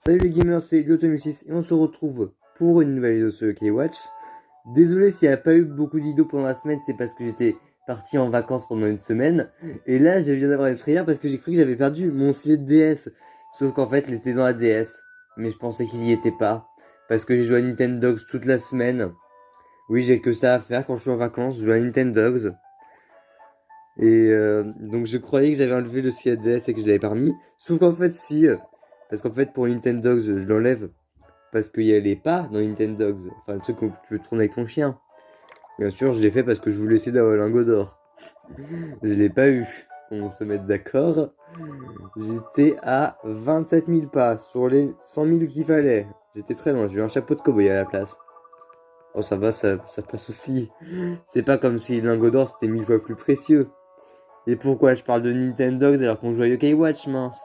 Salut les gamers, c'est Lyotomix6 et on se retrouve pour une nouvelle vidéo sur K-Watch. Désolé s'il n'y a pas eu beaucoup de vidéos pendant la semaine, c'est parce que j'étais parti en vacances pendant une semaine. Et là, je viens d'avoir une frayeur parce que j'ai cru que j'avais perdu mon stylet de DS. Sauf qu'en fait, il était dans la DS. Mais je pensais qu'il y était pas. Parce que j'ai joué à Nintendogs toute la semaine. Oui, j'ai que ça à faire quand je suis en vacances, je joue à Nintendogs. Et donc je croyais que j'avais enlevé le stylet de DS et que je l'avais pas remis. Sauf qu'en fait, si. Parce qu'en fait, pour Nintendogs, je l'enlève. Parce qu'il y a les pas dans Nintendogs. Enfin, le truc où tu peux tourner avec ton chien. Bien sûr, je l'ai fait parce que je voulais essayer d'avoir le lingot d'or. Je l'ai pas eu. On se met d'accord. J'étais à 27 000 pas sur les 100 000 qu'il fallait. J'étais très loin. J'ai eu un chapeau de cow-boy à la place. Oh, ça va, ça passe aussi. C'est pas comme si le lingot d'or c'était 1000 fois plus précieux. Et pourquoi je parle de Nintendogs alors qu'on joue à Yokai Watch, mince?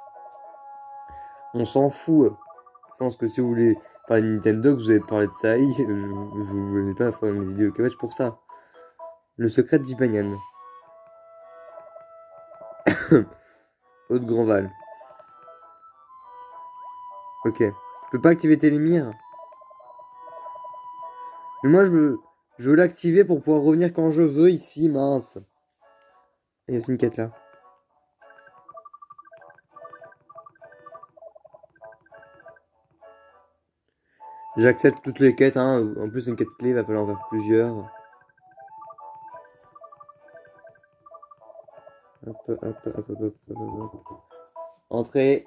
On s'en fout. Je pense que si vous voulez parler de Nintendo, vous avez parlé de ça, je vous voulez pas faire une vidéo K-Watch pour ça. Le secret de Jibanyan. Haute Grandval. Ok. Je peux pas activer Télémire. Mais moi je veux l'activer pour pouvoir revenir quand je veux ici, mince. Il y a aussi une quête là. J'accepte toutes les quêtes, hein. En plus, une quête clé, il va falloir en faire plusieurs. Hop. Entrée.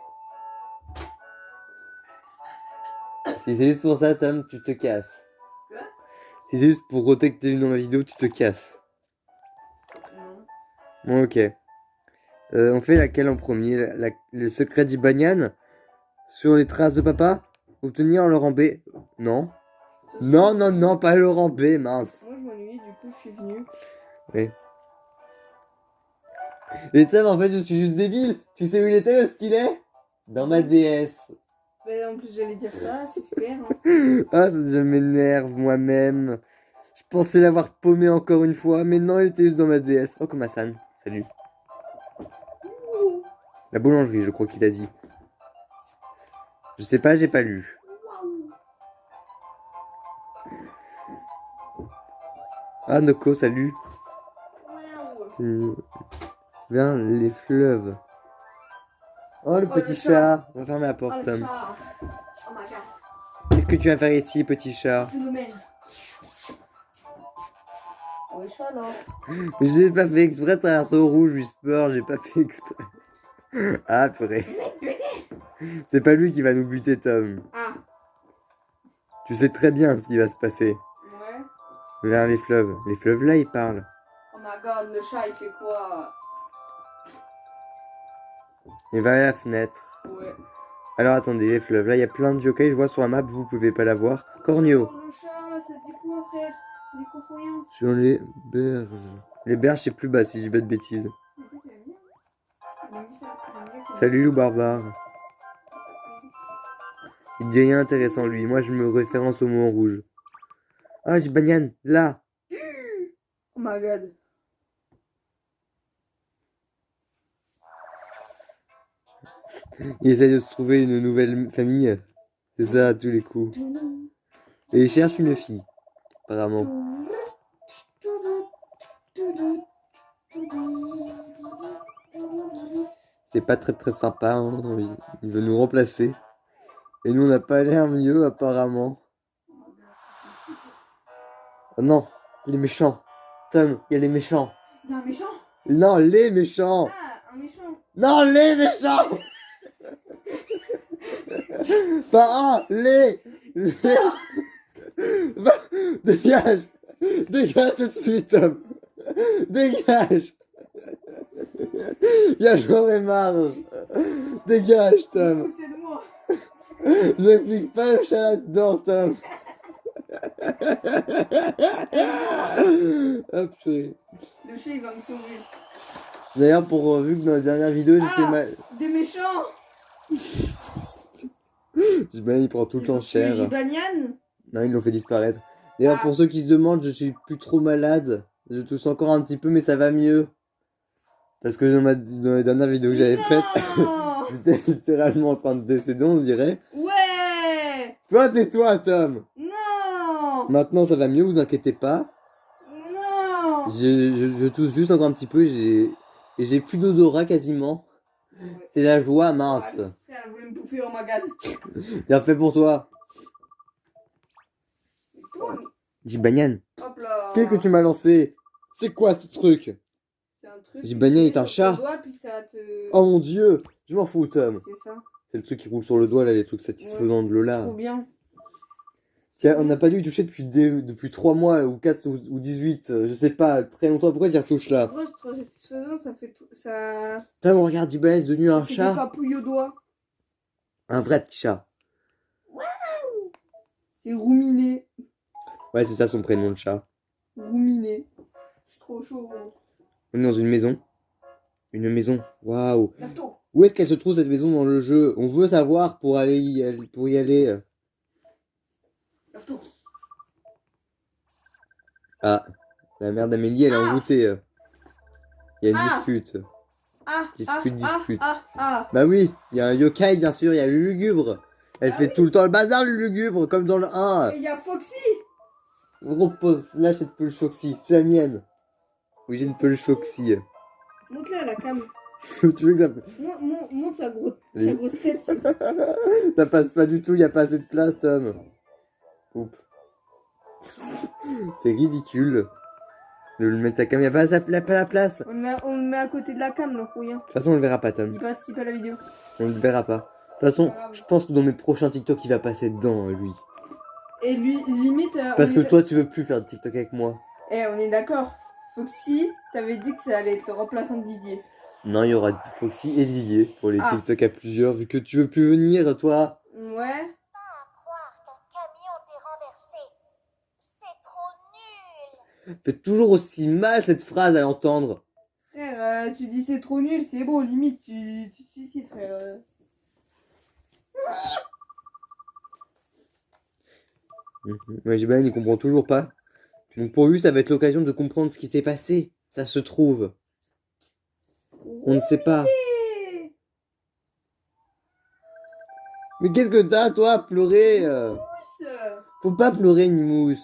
Si c'est juste pour ça, Tom, tu te casses. Quoi? Si c'est juste pour roter que t'es vu dans ma vidéo, tu te casses. Non. Bon, ok. On fait laquelle en premier? Le secret d'Ibanian? Sur les traces de papa? Obtenir Laurent B? Non. Non, pas Laurent B, mince. Moi je m'ennuyais, du coup je suis venu. Oui. Et Tom, en fait, je suis juste débile. Tu sais où il était le stylet? Dans ma DS. Mais en plus j'allais dire ça, c'est super. Hein. Ah, je m'énerve moi-même. Je pensais l'avoir paumé encore une fois, mais non, il était juste dans ma DS. Oh, Komasan, salut. La boulangerie, je crois qu'il a dit. Je sais pas, j'ai pas lu. Ah, Noko, salut. Vers les fleuves. Oh, le petit chat. On va fermer la porte, Tom. Oh my god. Qu'est-ce que tu vas faire ici, petit chat? Phénomène. Oui, chat là. J'ai pas fait exprès de traverser au rouge, Whisper, j'ai pas fait exprès. Ah, purée. C'est pas lui qui va nous buter, Tom. Ah. Tu sais très bien ce qui va se passer. Ouais. Vers les fleuves. Les fleuves, là, ils parlent. Oh my god, le chat il fait quoi? Et vers la fenêtre. Ouais. Alors, attendez, les fleuves. Là, il y a plein de yokai, je vois sur la map, vous pouvez pas la voir. Cornio. Oh, le chat, ça dit quoi, frère? Ça dit quoi pour rien? Sur les berges. Les berges, c'est plus bas, si je dis pas de bêtises. Salut, loup barbare. Il dit rien intéressant, lui. Moi, je me référence au mot en rouge. Ah, j'ai Banyan, là. Oh my god. Il essaie de se trouver une nouvelle famille. C'est ça, à tous les coups. Et il cherche une fille, apparemment. C'est pas très sympa, hein. Il veut nous remplacer. Et nous, on n'a pas l'air mieux, apparemment. Oh non, les méchants. Tom, il y a les méchants. Il y a un méchant? Non, les méchants. Ah, un méchant. Non, les méchants. Pas un, les. Va, dégage. Dégage tout de suite, Tom. Dégage. J'en ai marre. Dégage, Tom. C'est de moi. Ne pique pas le chat là-dedans, Tom. Hop, purée. Le chat il va me sauver. D'ailleurs, pour vu que dans la dernière vidéo, j'étais mal. Des méchants. Il prend tout le temps cher. Jibanyan. Non, ils l'ont fait disparaître. D'ailleurs, pour ceux qui se demandent, je suis plus trop malade. Je tousse encore un petit peu, mais ça va mieux. Parce que dans la dernière vidéo que j'avais faite, j'étais littéralement en train de décéder, on dirait. Ouais. Toi, tais-toi, Tom. Non. Maintenant, ça va mieux, vous inquiétez pas. Non. Je tousse juste encore un petit peu et j'ai plus d'odorat quasiment. Ouais. C'est la joie, mince. Frère, elle voulait me bouffer, oh my god. Bien fait pour toi. Mais toi, mais... Jibanyan, Hop là. qu'est-ce que tu m'as lancé? C'est quoi ce truc? C'est un truc. Jibanyan que tu est un mets sur ton chat. doigt, puis ça te... Oh mon dieu, je m'en fous, Tom. C'est ça. C'est le truc qui roule sur le doigt, là, les trucs satisfaisants de C'est Lola. trop bien. Tiens, on n'a pas dû y toucher depuis 3 mois, ou 4 ou 18, je sais pas, très longtemps. Pourquoi tu y retouches là? Pourquoi c'est trop satisfaisant, ça fait... Ça... Tom, regarde, Jibanyan est devenu un fait des chat. papouilles au doigt. Un vrai petit chat. C'est Rouminé. Ouais, c'est ça son prénom, le chat. Rouminé. Je suis trop chaud. On est dans une maison. Une maison. Waouh. Lève-toi. Où est-ce qu'elle se trouve cette maison dans le jeu? On veut savoir pour y aller. Lève-toi. Ah, la mère d'Amélie, elle est envoûtée. Il y a une Ah. dispute. Dispute. Ah. Bah oui, il y a un yokai, bien sûr, il y a le lugubre. Elle fait tout le temps le bazar, le lugubre, comme dans le 1. Et il y a Foxy. Repose, lâche cette peluche Foxy, c'est la mienne. Oui, j'ai une peluche Foxy. Montre-la à la cam. Tu veux que ça... Montre sa Oui. grosse tête. Ça passe pas du tout, il n'y a pas assez de place, Tom. Oups. C'est ridicule de le mettre à cam, il n'y a pas la place. De On le met à côté de la cam, le rouillin. toute façon, on le verra pas, Tom. Il participe à la vidéo. On le verra pas. De toute façon, je pense que dans mes prochains TikTok, il va passer dedans, lui. Et lui, limite... Parce que toi, tu veux plus faire de TikTok avec moi. Eh, on est d'accord. Foxy, t'avais dit que ça allait être le remplaçant de Didier. Non, il y aura Foxy et Didier pour les Ah. TikTok à plusieurs, vu que tu veux plus venir, toi. Ouais. Pas à croire qu'un camion t'ait renversé. C'est trop nul. Fait toujours aussi mal cette phrase à l'entendre. Frère, tu dis c'est trop nul, c'est beau, limite, tu te suicides, frère. Ouais, Jiban, il comprend toujours pas. Donc pour lui, ça va être l'occasion de comprendre ce qui s'est passé. Ça se trouve. On ne sait pas. Eh, Mais qu'est-ce que t'as, toi, à pleurer Mousse. Faut pas pleurer, Nimous.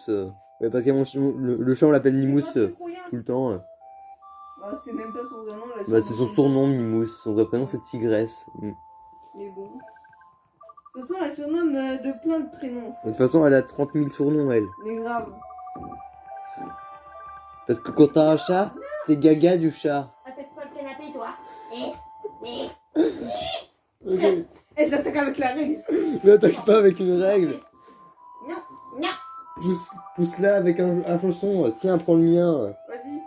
Ouais, parce que le chat, on l'appelle Nimous C'est quoi ce rouillin? tout le temps. Bah, c'est même pas son vrai nom. là, Bah, c'est son surnom, Mimous. Son vrai prénom, c'est Tigresse. Mais bon. De toute façon, on la surnomme de plein de prénoms. De toute façon, elle a 30 000 surnoms, elle. Mais grave. Parce que quand t'as un chat, t'es gaga du chat. Attaque pas le canapé, toi. Ok. Et je l'attaque avec la règle. N'attaque pas avec une règle. Non. Pousse-la avec un chausson. Tiens, prends le mien. Vas-y.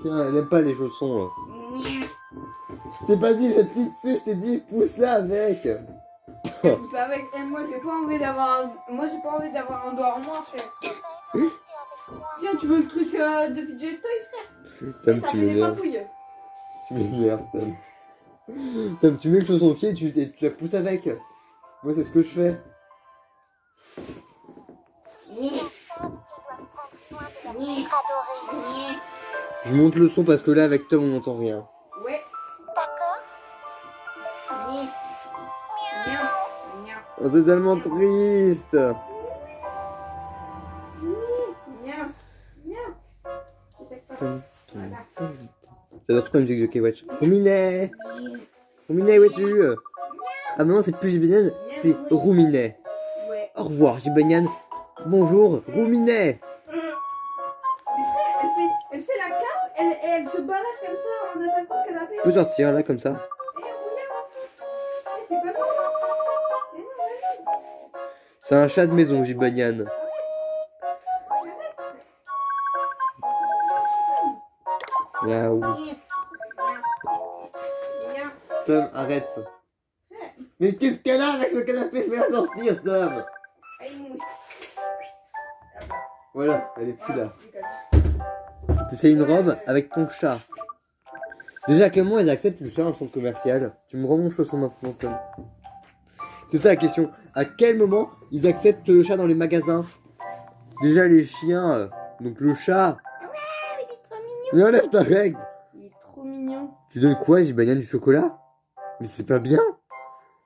Tiens, elle aime pas les chaussons. Je t'ai pas dit, jette-lui dessus, je t'ai dit, pousse-la avec. Pousse avec. Et moi, j'ai pas envie d'avoir un doigt en moins, frère. De rester avec moi. Tiens, tu veux le truc de Fidget Toys, frère? Tom, Ça tu fait des m'énerves. papouilles. Tu m'énerves, Tom. Tom, tu mets le chausson au pied et tu la pousses avec. Moi, c'est ce que je fais. Les enfants qui doivent prendre soin de leur maître adoré. Je monte le son parce que là, avec Tom, on n'entend rien. Ouais. D'accord. Miaou. Oh, c'est tellement triste. Miaou. Miaou. T'attaques pas. Tom, Tom, Tom. J'adore trop la musique de K-Watch. Rouminet. Rouminet, où es-tu? Ah, maintenant, c'est plus Jibanyan, c'est Rouminet. Ouais. Au revoir, Jibanyan. Bonjour, Rouminet. Mais frère, elle fait la carte, elle se balade comme ça en attaquant le canapé. Tu peux sortir, là, comme ça. Eh, regarde. Eh, c'est pas bon. Eh non, mais C'est un chat de maison, Jibanyan. Miaou. Viens. Tom, arrête. Mais qu'est-ce qu'elle a avec ce canapé? Fais-la sortir, Tom. Allez, mousse. Voilà, elle est plus là. C'est une robe avec ton chat. Déjà, à quel moment ils acceptent le chat dans le centre commercial? Tu me rends mon chausson maintenant, Tom. C'est ça la question. À quel moment ils acceptent le chat dans les magasins? Déjà, les chiens, donc le chat. Il est trop mignon. Mais enlève ta règle. Il est trop mignon. Tu donnes quoi, Jibanyan, du chocolat? Mais c'est pas bien.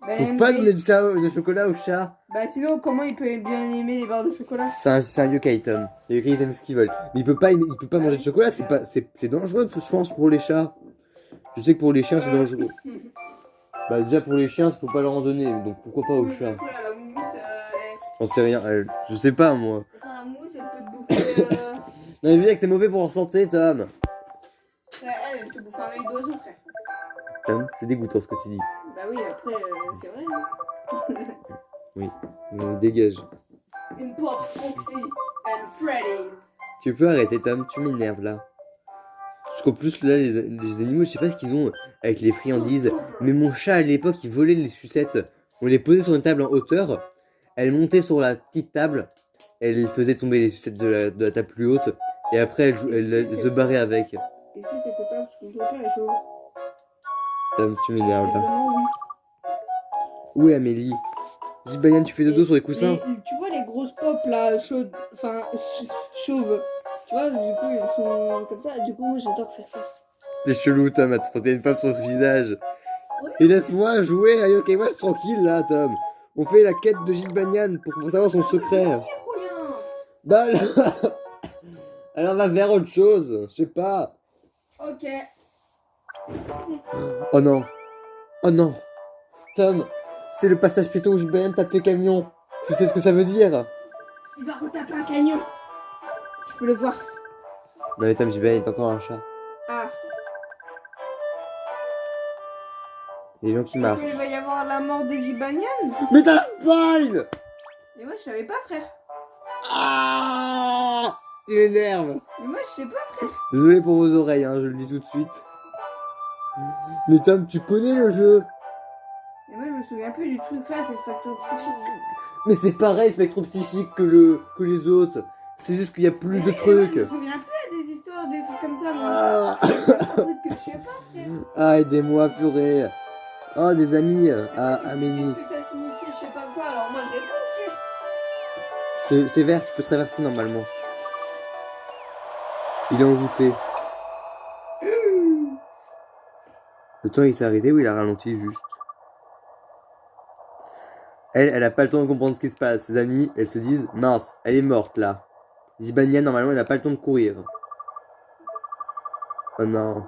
Ben, Faut pas mais- donner de chocolat au chat. Bah sinon, comment il peut bien aimer les barres de chocolat? C'est un yokai, Tom. Les yokai, ils aiment ce qu'ils veulent. Mais il peut pas manger de chocolat, c'est dangereux, je pense, pour les chats. Je sais que pour les chiens, c'est dangereux. Bah, déjà, pour les chiens, faut pas leur en donner, donc pourquoi pas aux Oui, chats? des fois, la mousse, J'en sais rien, je sais pas, moi. quand la mousse, elle peut te bouffer. Non, mais bien que c'est mauvais pour leur santé, Tom. Elle te bouffe un œil d'oiseau, frère. Tom, c'est dégoûtant ce que tu dis. Bah oui, après, c'est vrai. Hein. Dégage. Une pop Foxy and Freddy's. Tu peux arrêter, Tom, tu m'énerves là. Parce qu'en plus, là, les animaux, je sais pas ce qu'ils ont avec les friandises. Mais mon chat, à l'époque, il volait les sucettes. On les posait sur une table en hauteur. Elle montait sur la petite table. Elle faisait tomber les sucettes de la table plus haute. Et après, elle se barrait avec. Est-ce que c'était pas parce que ton père est chaud? Tom, tu m'énerves là. Vraiment, oui. Où est Amélie? Dis, Bayan, tu fais dodo sur les coussins? Tu vois les grosses pop là, chaudes, enfin chauves. Tu vois, du coup, ils sont comme ça. Du coup, moi, j'adore faire ça. C'est chelou, Tom, à te frotter une patte sur le visage. Oui. Et laisse-moi jouer à Yokai Watch tranquille là, Tom. On fait la quête de Gilles Banyan pour savoir son secret. Bah là... Alors on va vers autre chose, je sais pas. Ok. Oh non. Oh non. Tom, c'est le passage piéton où Gilles Banyan tape les camions. Tu sais ce que ça veut dire? Il va retaper un camion. Je peux le voir. Non mais Tom, Gilles Banyan est encore un chat. Ah. Il y a des gens qui marchent. Il va y avoir la mort de Jibanian. Mais t'as spoil! Et moi, je savais pas, frère. Ah! Tu m'énerves. Mais moi, je sais pas, frère. Désolé pour vos oreilles, hein, je le dis tout de suite. Mais Tom, tu connais le jeu. Et moi, je me souviens plus du truc là, c'est Spectre Psychique. Mais c'est pareil, Spectre Psychique que les autres. C'est juste qu'il y a plus de trucs. Je me souviens plus des histoires, des trucs comme ça, moi. Ah, Un truc que je sais pas, frère. ah aidez-moi, purée. Oh, des amis à Amélie. Qu'est-ce que ça signifie, je sais pas quoi, alors moi, je l'ai pas, frère. C'est vert, tu peux traverser normalement. Il est envoûté. Le temps il s'est arrêté ou il a ralenti juste? Elle a pas le temps de comprendre ce qui se passe. Ses amis, elles se disent, mince, elle est morte là. Jibania, normalement, elle a pas le temps de courir. Oh non.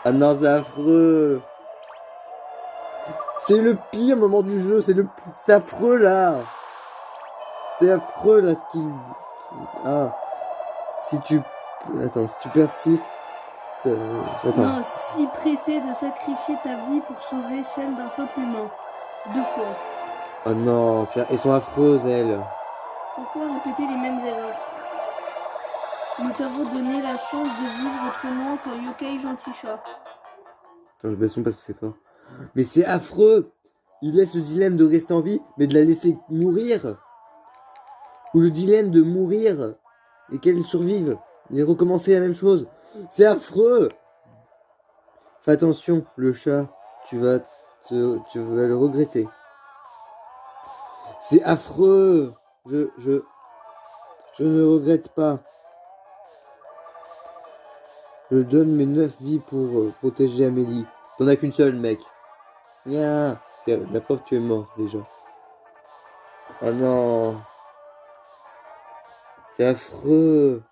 Oh non, c'est affreux. C'est le pire moment du jeu, c'est affreux là. C'est affreux là Ah. Si tu persistes. Attends. Non, si pressé de sacrifier ta vie pour sauver celle d'un simple humain. 2 fois. Oh non, elles sont affreuses elles. Pourquoi répéter les mêmes erreurs? Nous t'avons donné la chance de vivre autrement qu'un yokai gentil chat. Attends, je baisse son parce que c'est fort. Mais c'est affreux. Il laisse le dilemme de rester en vie, mais de la laisser mourir. Ou le dilemme de mourir et qu'elle survive. Et recommencer la même chose. C'est affreux. Fais attention, le chat. Tu vas le regretter. C'est affreux. Je ne regrette pas. Je donne mes 9 vies pour protéger Amélie. T'en as qu'une seule, mec. Nya. Parce que la preuve, tu es mort déjà. Oh non. C'est affreux.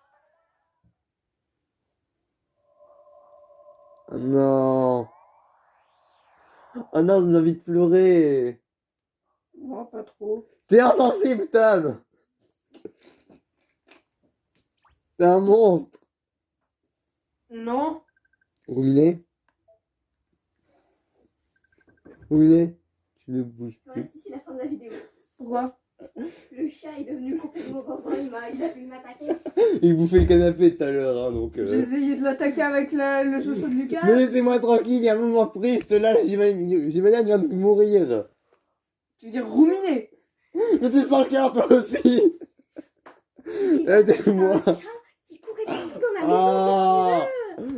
Oh non. Oh non, j'ai envie de pleurer. Moi, pas trop. T'es insensible, Tom. T'es un monstre. Non. Rouminé. Rouminé. Tu ne bouges plus. Reste ici la fin de la vidéo. Pourquoi? Le chat est devenu complètement zinzin, il a voulu m'attaquer. Il bouffait le canapé tout à l'heure, hein, donc... J'ai essayé de l'attaquer avec le chouchou de Lucas. Mais laissez-moi tranquille, il y a un moment triste, là, j'imagine vient de mourir. Tu veux dire ruminer? Mais t'es sans cœur, toi aussi. Aidez-moi. Un chat qui courait partout dans la maison. Ah.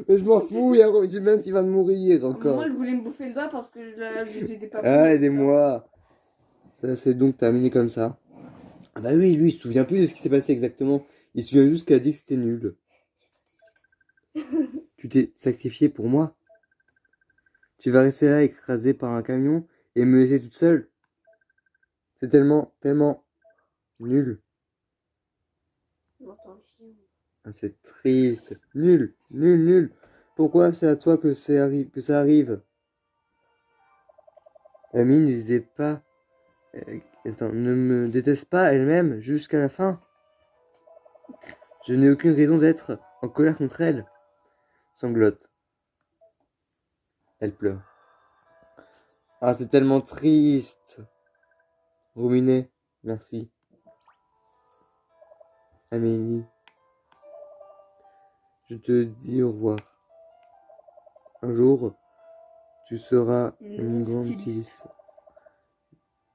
Mais je m'en fous, il y a Jimen qui va de mourir encore. Moi, elle voulait me bouffer le doigt parce que là, je n'étais pas. Ah, aidez-moi. Ça, c'est donc terminé comme ça. Ah bah oui, lui, il se souvient plus de ce qui s'est passé exactement. Il se souvient juste qu'elle a dit que c'était nul. Tu t'es sacrifié pour moi. Tu vas rester là écrasée par un camion et me laisser toute seule. C'est tellement nul. On entend le chien. Ah, c'est triste. Nul. Pourquoi c'est à toi que ça arrive? Amy ne disait pas. Attends, ne me déteste pas elle-même jusqu'à la fin. Je n'ai aucune raison d'être en colère contre elle. Sanglote. Elle pleure. Ah, c'est tellement triste. Ruminé, merci. Amélie. Je te dis au revoir. Un jour, tu seras une grande styliste.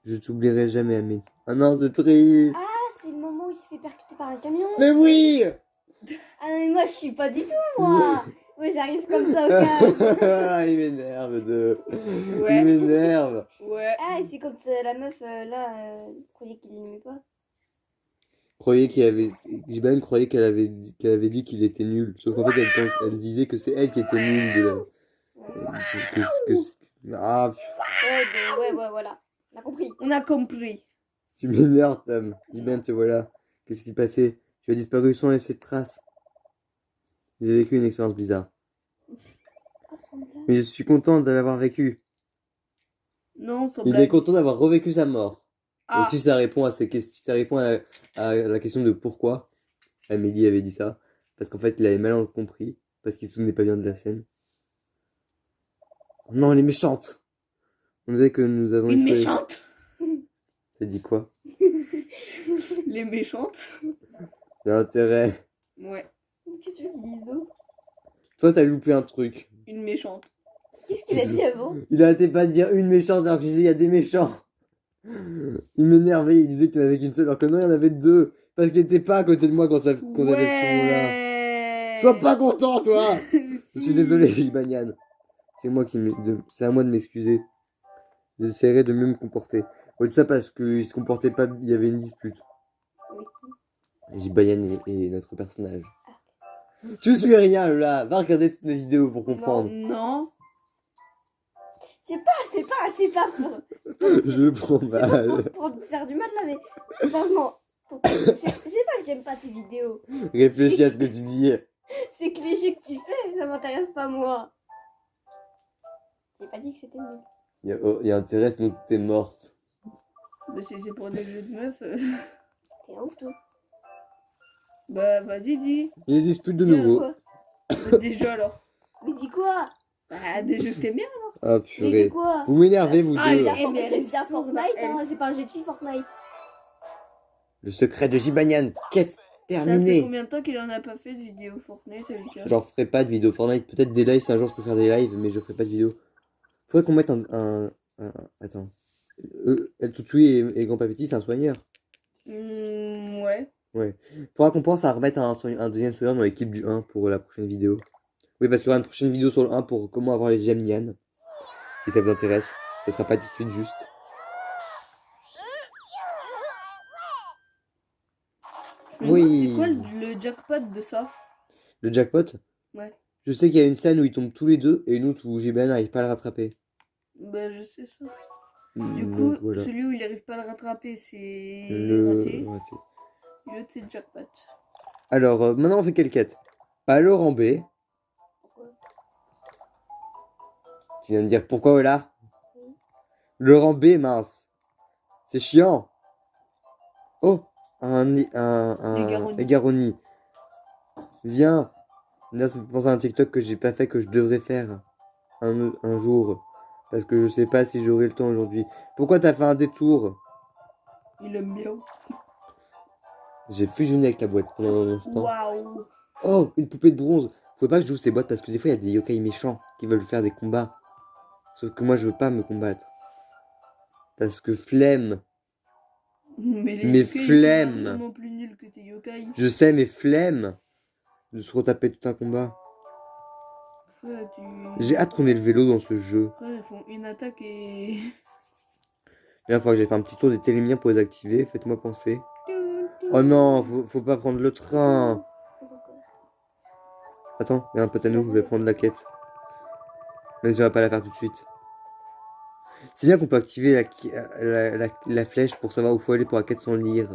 Je t'oublierai jamais, Amélie. Ah non, c'est triste. Ah, c'est le moment où il se fait percuter par un camion. Mais oui. Ah non, mais moi, je suis pas du tout, moi. Moi, j'arrive comme ça au calme. Il m'énerve Il Ouais. m'énerve. Ouais. Ah, et c'est quand la meuf, là, croyait qu'il l'aimait pas. Croyait qu'il avait. Jiban croyait qu'elle avait dit qu'il était nul. Sauf qu'en fait, elle disait que c'est elle qui était nulle de la. Ah, Ouais, voilà. On a compris. On a compris. tu m'énerves, Tom. Jiban, te voilà. Qu'est-ce qui s'est passé? Tu as disparu sans laisser de traces. J'ai vécu une expérience bizarre. Oh, sans blague. Mais je suis content de l'avoir vécu. Non, sans Il est blague. content d'avoir revécu sa mort. Ah, Donc si ça répond à ces questions, ça répond à la question de pourquoi Amélie avait dit ça. Parce qu'en fait, il avait mal compris. Parce qu'il se souvenait pas bien de la scène. Non, elle est méchante. On disait que nous avons une échoué. méchante. T'as dit quoi? Les méchantes. T'as intérêt. Ouais, Qu'est-ce que tu veux qu'ils disent d'autre? Toi, t'as loupé un truc. une méchante. Qu'est-ce qu'il a dit avant? Il arrêtait pas de dire une méchante alors que je disais il y a des méchants. Il m'énervait, il disait qu'il n'y en avait qu'une seule alors que non, il y en avait deux. Parce qu'il était pas à côté de moi quand ça avait ce mot-là. Ouais. Sois pas content, toi! Je suis désolé, Gibanian. C'est à moi de m'excuser. J'essaierai de mieux me comporter. Ouais, tout ça parce qu'il se comportait pas, il y avait une dispute. Oui. Gibanian est notre personnage. Tu suis rien, là. Va regarder toutes mes vidéos pour comprendre. Non. C'est pas pour, Je le prends c'est pas mal. pour te faire du mal, là, mais sérieusement, c'est pas que j'aime pas tes vidéos. Réfléchis à ce que tu dis. C'est que les jeux que tu fais, ça m'intéresse pas, moi. J'ai pas dit que c'était nul. Il y a intérêt, sinon t'es morte. Mais si c'est pour des jeux de meufs. T'es un ouf, toi. Bah, vas-y, dis. Il y a des disputes de Dis nouveau. quoi? Des jeux alors. Mais dis quoi? Bah, des jeux que t'aimes bien. Ah Mais dis purée. quoi? Vous m'énervez, vous Ah, deux. il a- mais elle est J'aime bien sourde, Fortnite, elle. hein, c'est pas un jeu de fille, Fortnite. Le secret de Gibanian. Quête Ça fait terminée. combien de temps qu'il en a pas fait de vidéo Fortnite, Lucas? J'en ferai pas de vidéo Fortnite. Peut-être des lives, si un jour je peux faire des lives, mais je ferai pas de vidéo. Faudrait qu'on mette attends. El Toutoui et Grand Papiti, c'est un soigneur. Ouais. Faudra qu'on pense à remettre un deuxième soigneur dans l'équipe du 1 pour la prochaine vidéo. Oui, parce qu'il y aura une prochaine vidéo sur le 1 pour comment avoir les gemmes Nian. Si ça vous intéresse. Ce sera pas tout de suite juste. Oui. C'est quoi le jackpot de ça? Le jackpot? Ouais. Je sais qu'il y a une scène où ils tombent tous les deux et une autre où Gibanian n'arrive pas à le rattraper. Bah, je sais ça. Du Donc, coup, voilà. celui où il arrive pas à le rattraper, c'est Le raté. raté. Et l'autre, c'est jackpot. Alors, maintenant on fait quelle quête? Pas Laurent B. Tu viens de dire pourquoi voilà? Laurent B, mince. C'est chiant. Oh, un Égaroni. Égaroni. Viens. Là, ça me fait penser à un TikTok que j'ai pas fait, que je devrais faire un jour. Parce que je sais pas si j'aurai le temps aujourd'hui. Pourquoi t'as fait un détour? Il aime bien. J'ai fusionné avec la boîte pendant un instant. Waouh. Oh, une poupée de bronze. Faut pas que je joue ces boîtes parce que des fois il y a des yokai méchants qui veulent faire des combats. Sauf que moi je veux pas me combattre. Parce que flemme. Mais les Mais yokai, ils sont flemme. largement plus nuls que tes yokai. Je sais, mais flemme de se retaper tout un combat. Frère, J'ai hâte qu'on ait le vélo dans ce jeu. Frère, ils font une attaque et... Il va falloir que j'aille faire un petit tour des télémiens pour les activer. Faites-moi penser. Oh non, faut pas prendre le train. Attends, il y a un pote à nous, je vais prendre la quête. Même si on va pas la faire tout de suite. C'est bien qu'on peut activer la flèche pour savoir où faut aller pour la quête sans lire.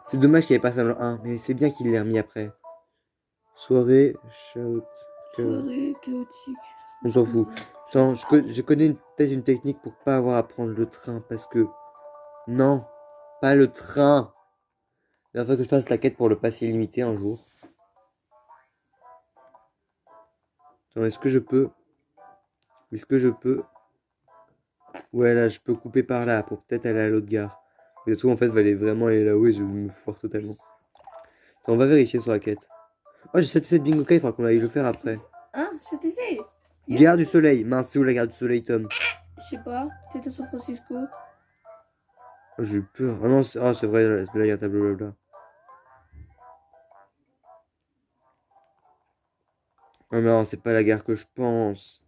C'est dommage qu'il n'y ait pas ça dans le 1, mais c'est bien qu'il l'ait remis après. Soirée, shout. Soirée chaotique. On s'en fout. Attends, je connais peut-être une technique pour pas avoir à prendre le train parce que. Non, pas le train. Il faut que je fasse la quête pour le pass illimité un jour. Attends, est-ce que je peux. Ouais, là, je peux couper par là pour peut-être aller à l'autre gare. Mais surtout, en fait, va vraiment aller là-haut et je vais me foire totalement. Attends, on va vérifier sur la quête. Oh, j'ai 7 bingo kai, il faudra qu'on aille le faire après. Hein, ça t'essaye? Gare du Soleil. Mince, c'est où la gare du Soleil, Tom? Je sais pas, peut-être à San Francisco. Oh, j'ai eu peur. Oh non, c'est vrai, là, il y a un tableau blabla. Oh non, c'est pas la gare que je pense.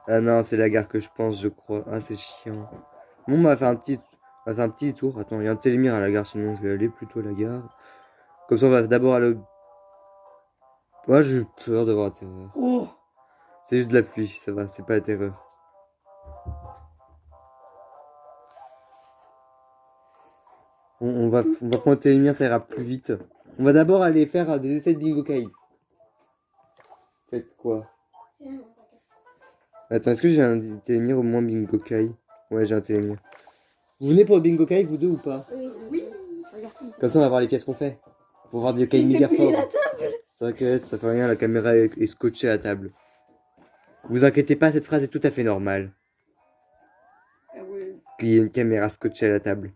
Ah non, c'est la gare que je pense, je crois. Ah, c'est chiant. Bon, on va faire un petit tour. Attends, il y a un télémire à la gare, sinon je vais aller plutôt à la gare. Comme ça, on va d'abord aller au... Moi, j'ai eu peur d'avoir la terreur. Oh. C'est juste de la pluie, ça va, c'est pas la terreur. On va prendre le télémire, ça ira plus vite. On va d'abord aller faire des essais de bingo kai. Faites quoi? Attends, est-ce que j'ai un télémire au moins bingo kai? Ouais, j'ai un télémire. Vous venez pour le bingo kai, vous deux ou pas? Oui. Regarde Comme ça, on va voir les pièces qu'on fait. Pour voir des kai méga forts. T'inquiète, ça fait rien, la caméra est scotchée à la table. Vous inquiétez pas, cette phrase est tout à fait normale. Ah ouais. Qu'il y ait une caméra scotchée à la table.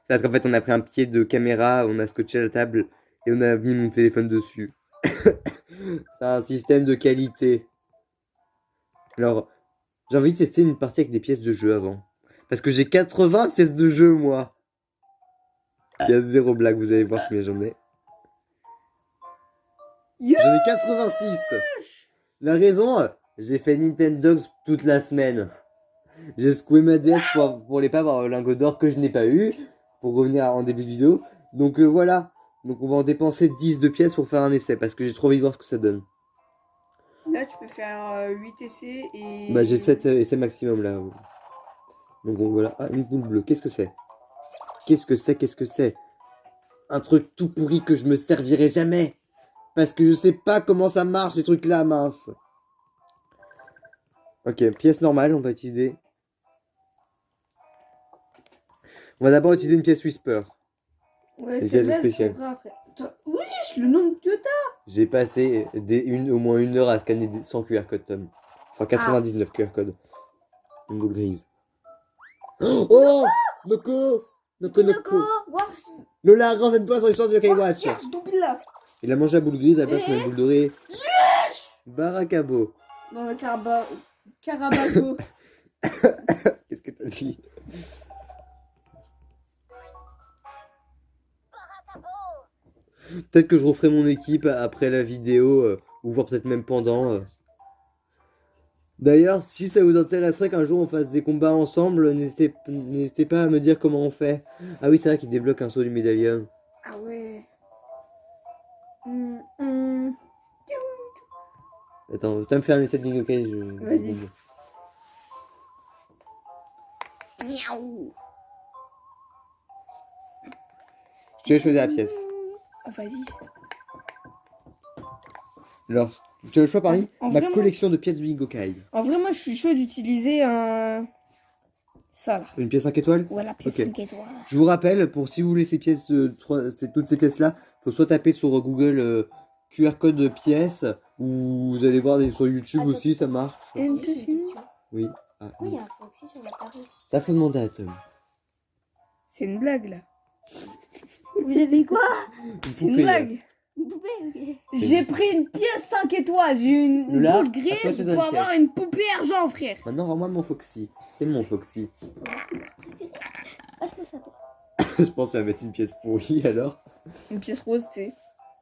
C'est parce qu'en fait, on a pris un pied de caméra, on a scotché à la table et on a mis mon téléphone dessus. C'est un système de qualité. Alors, j'ai envie de tester une partie avec des pièces de jeu avant. Parce que j'ai 80 pièces de jeu, moi. Il y a 0 blague, vous allez voir combien j'en ai. J'en ai 86. La raison, j'ai fait Nintendogs toute la semaine. J'ai secoué ma DS pour les pas avoir le lingot d'or que je n'ai pas eu. Pour revenir en début de vidéo. Donc voilà. Donc on va en dépenser 10 de pièces pour faire un essai. Parce que j'ai trop envie de voir ce que ça donne. Là, tu peux faire 8 essais et... Bah j'ai 7 essais maximum là. Donc bon, voilà. Ah, une boule bleue. Qu'est-ce que c'est? Qu'est-ce que c'est? Un truc tout pourri que je me servirai jamais. Parce que je sais pas comment ça marche ces trucs là, mince. Ok, pièce normale, on va utiliser. On va d'abord utiliser une pièce Whisper. Ouais, une c'est pièce spéciale. Oui, le nombre que t'as. J'ai passé au moins 1 heure à scanner sans QR code, Tom. Enfin, 99 QR code. Une boule grise. Oh Noko Lola, renseigne-toi sur l'histoire de Yokai Watch. Yes, là. Il a mangé la boule grise, à la place, on a une boule dorée. Yes Barakabo. Bon, Carabaco. Qu'est-ce que t'as dit? Peut-être que je referai mon équipe après la vidéo, ou voire peut-être même pendant. D'ailleurs, si ça vous intéresserait qu'un jour on fasse des combats ensemble, n'hésitez pas à me dire comment on fait. Ah oui, c'est vrai qu'il débloque un saut du médaillon. Ah ouais. Attends, tu vas me faire un essai de bingo kai. Vas-y. Miaou. Je vais choisir la pièce. Vas-y. Alors, tu as le choix parmi En ma vrai, collection de pièces de bingo kai. En vrai, moi, je suis chaud d'utiliser un... Ça, là. Une pièce 5 étoiles? Voilà, pièce Ok. 5 étoiles. Je vous rappelle, pour si vous voulez ces pièces, toutes ces pièces-là, il faut soit taper sur Google QR code pièces, ou vous allez voir sur YouTube Attends. aussi, ça marche. Une Juste une question. question. Oui. Ah, Pourquoi il y a un Foxy sur la table? ça faut demander à Tom. C'est une blague, là. Vous avez quoi? C'est une blague. Une poupée, ok. J'ai pris une pièce 5 étoiles. J'ai une Là, boule à toi, grise tu as une pour avoir pièce. une poupée argent, frère. Maintenant, rends-moi mon Foxy. C'est mon Foxy. Passe-moi ça, toi. Je pense que tu vas mettre une pièce pourrie alors. Une pièce rose, tu sais.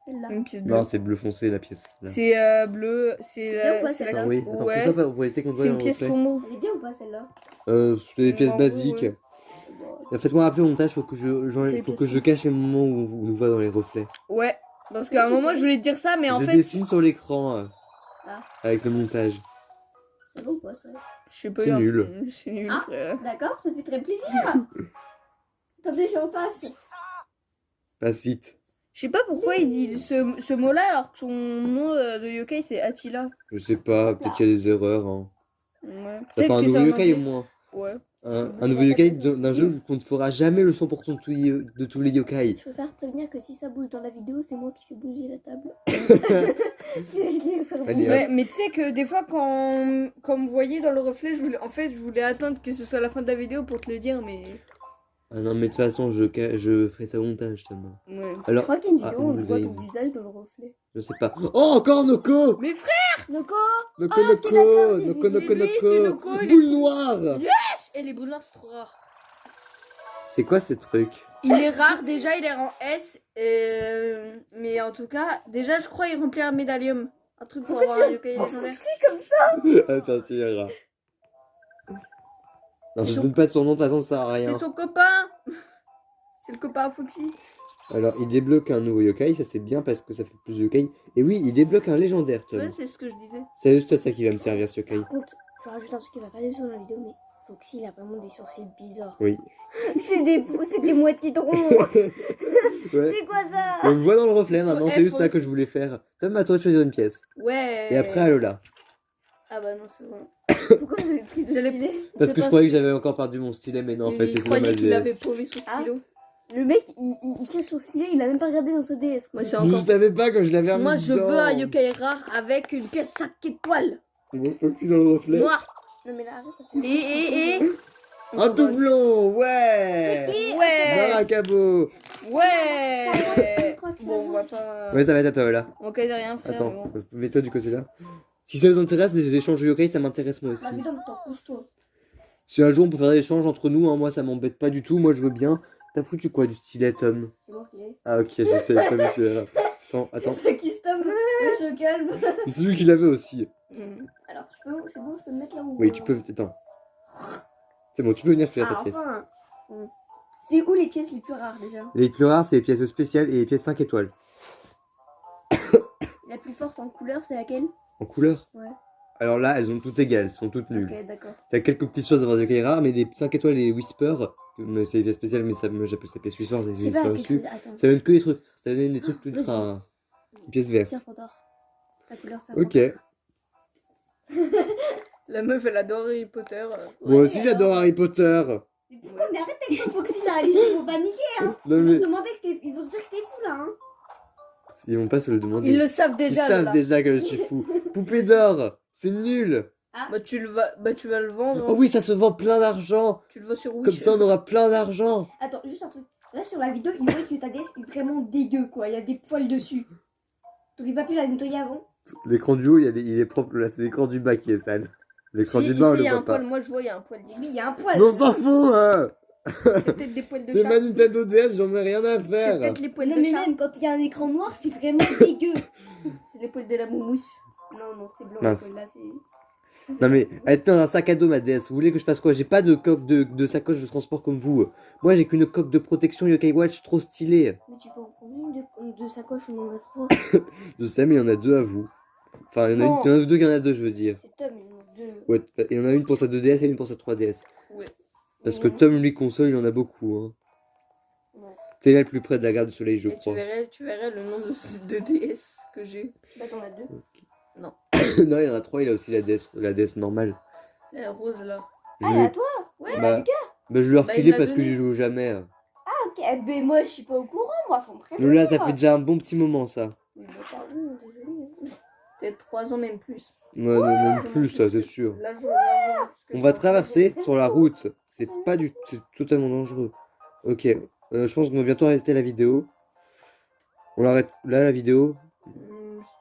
Celle-là. Une pièce bleue. Non, c'est bleu foncé la pièce. Là. C'est bleu. C'est bien ou pas, c'est celle-là Attends, oui. Attends, Ouais. pousse-toi pas pour éviter qu'on te C'est voie une en pièce reflet. promo. Elle est bien ou pas celle-là? C'est des pièces En gros, basiques. ouais. Bon, Faites-moi rappeler au montage, faut que C'est faut que je possible. cache les moments où on nous voit dans les reflets. Ouais, parce qu'à un moment, je voulais te dire ça, mais en je fait... dessine sur l'écran Ah. avec le montage. C'est bon ou pas ça? Je sais pas. C'est nul. C'est nul, Ah. frère. D'accord, ça fait très plaisir. Attendez, je repasse. Passe vite. Je sais pas pourquoi il dit ce mot-là alors que son nom de yokai c'est Attila. Je sais pas, peut-être qu'il y a des erreurs. Hein. Ouais. Ça fait un que nouveau c'est en yokai au anglais. moins. Ouais. Un nouveau yokai d'un jeu qu'on ne fera jamais le 100% de tous les yokai. Je préfère prévenir que si ça bouge dans la vidéo, c'est moi qui fais bouger la table. Je vais faire Allez, bouger. Ouais, mais tu sais que des fois quand vous voyez dans le reflet, je voulais attendre que ce soit la fin de la vidéo pour te le dire, mais Ah non, mais de toute façon, je ferai ça au montage tellement. ouais. Je Alors, crois qu'il y a une vidéo où on vous voit avez ton dit. visage dans le reflet. Je sais pas. Oh, encore Noko! Mais frère, Noko Noko, Ah, ok, d'accord, j'ai Noko, vu. Noko, C'est lui, c'est Noko! Noko, il est Boule trop- noire! et les boules noires c'est trop rare. C'est quoi ces trucs? Il est rare déjà, il est en S, mais en tout cas, déjà je crois il remplit un médaillum. Un truc pour avoir un yokai légendaire. C'est comme ça. Attends, tu verras. Non, je donne pas de son nom, de toute façon, ça sert à rien. C'est son copain. C'est le copain à Foxy. Alors, il débloque un nouveau yokai, ça c'est bien parce que ça fait plus de yokai. Et oui, il débloque un légendaire, Tom. Ouais, c'est ce que je disais. C'est juste à ça qui va me servir ce yokai. Par contre, je rajoute un truc qui va pas du tout dans la vidéo, mais Foxy, il a vraiment des sourcils bizarres. Oui. C'est des moitiés de rond. Ouais. C'est quoi ça? On le voit dans le reflet maintenant, Eh, c'est juste faut- ça que je voulais faire. Tom, à toi de choisir une pièce. Ouais. Et après, à Lola. Ah bah non, c'est bon. Pourquoi vous avez pris de J'allais- stylet? Parce C'est que je pas croyais que si- j'avais encore perdu mon stylet, mais non, en fait, Il c'est croyait ma qu'il avait DS. paumé son Ah. stylo. Le mec, il cherche son stylet, il a même pas regardé dans sa DS. quoi. Moi, c'est Je encore. savais pas quand je l'avais remis Moi, je dedans. veux un yokai rare avec une pièce 5 étoiles. Bon, Foxy dans le reflet. Noir. Non mais là, arrête, ça fait... Et. Un doublon, ouais. Ouais. Maracabo. Ouais. Je crois que ça Bon, on va va. pas. Ouais, ça va être à toi, Lola. On casse rien, frère. Attends, mais bon. mets-toi du côté là. Si ça vous intéresse, les échanges de yokai, ça m'intéresse moi aussi. Bah putain, t'en couche-toi. Si un jour on peut faire des échanges entre nous, hein, moi ça m'embête pas du tout, moi je veux bien. T'as foutu quoi du stylet, Tom? C'est moi qui l'ai. Ah ok, je sais pas vu celui-là. Attends, Custom, je se calme. c'est lui qui l'avait aussi. Mm. Alors, c'est bon, je peux me mettre là où... Oui, tu peux. Attends. C'est bon, tu peux venir faire ta Ah, pièce. enfin. C'est où les pièces les plus rares déjà? Les plus rares, c'est les pièces spéciales et les pièces 5 étoiles. La plus forte en couleur, c'est laquelle? En couleur? Ouais. Alors là, elles ont toutes égales, elles sont toutes nulles. Ok, d'accord. T'as quelques petites choses à avoir des yokai rares, mais les 5 étoiles et les Whisper, c'est les pièces spéciales, mais ça, moi j'appelle ça pièces Whisper, Je des sais pas Whisper à dessus. quelle... Attends. Ça donne que des trucs, ça donne des trucs ultra. Vas-y. Une pièce verte. Tiens, Pandore. La couleur, ça Ok. La meuf, elle adore Harry Potter. Moi aussi j'adore Harry Potter. Mais pourquoi? Mais arrête avec ton Foxy là, ils vont paniquer hein. Non Ils vont mais se demander que t'es... Ils vont se dire que t'es fou là hein. ils vont pas se le demander. Ils le savent Ils déjà, savent là. déjà que je suis fou. Poupée d'or, c'est nul. Bah, tu vas le vendre. Oh oui, ça se vend plein d'argent. Tu le vends sur Wish. Comme ça on aura plein d'argent. Attends, juste un truc. Là sur la vidéo, ils voient que ta DS est vraiment dégueu quoi, il y a des poils dessus. Donc il va plus la nettoyer avant. L'écran du haut, il est propre là, c'est l'écran du bas qui est sale. L'écran Si, du ici, bas, on il le y a un voit pas. poil. Moi, je vois, il y a un poil Mais d'ici. oui, il y a un poil. Mais on s'en fout, hein. C'est peut-être des poils de C'est chat. ma Nintendo DS, j'en ai rien à C'est faire. peut-être les poils Non de mais chat. même quand il y a un écran noir, c'est vraiment dégueu. C'est les poils de la moumousse. Non, c'est blanc Mince. les poils là, c'est... Non mais, elle était dans un sac à dos ma DS. Vous voulez que je fasse quoi? J'ai pas de coque de sacoche de transport comme vous. Moi j'ai qu'une coque de protection Yokai Watch trop stylée. Mais tu peux en prendre une de sacoche, on en a trois. Je sais, mais il y en a deux à vous. Enfin, il y en a, Non. il y en a deux, il y en a deux, je veux dire. C'est Tom, il en a deux. Ouais, il y en a une pour sa 2DS et une pour sa 3DS. Ouais. Parce que Tom, lui, console, il en a beaucoup. Hein. Ouais. C'est là le plus près de la gare du soleil, je Et crois. tu verrais le nombre de DS que j'ai. Bah t'en as deux. Non, il en a trois, il a aussi la DS normale. Rose là. Je Ah, lui- à toi? Ouais, bah, je lui ai Bah, il refilé l'a parce que donné. j'y joue jamais. Ok, ben moi je suis pas au courant, moi, faut me prévenir. Lola, ça fait déjà un bon petit moment, ça. Oui, bah, pardon, désolé. peut-être 3 ans, même plus. Ouais, même plus, ça, c'est sûr. Là, je regarde ce que On va j'ai traverser sur la route. C'est pas du... C'est totalement dangereux. Ok. Je pense qu'on va bientôt arrêter la vidéo. On l'arrête là, la vidéo. Si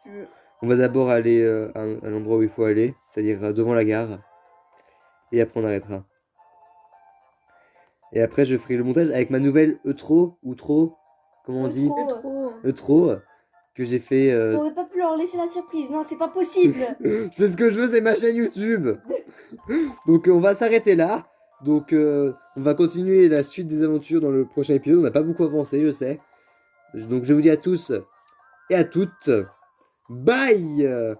tu veux. On va d'abord aller à l'endroit où il faut aller, c'est-à-dire devant la gare. Et après on arrêtera. Et après je ferai le montage avec ma nouvelle Eutro, ou trop, comment on dit Eutro. C'est trop. Eutro, que j'ai fait... T'aurais pas pu leur laisser la surprise, non, c'est pas possible. Je fais ce que je veux, c'est ma chaîne YouTube. Donc on va s'arrêter là. Donc on va continuer la suite des aventures dans le prochain épisode. On n'a pas beaucoup avancé, je sais. Donc je vous dis à tous et à toutes, bye.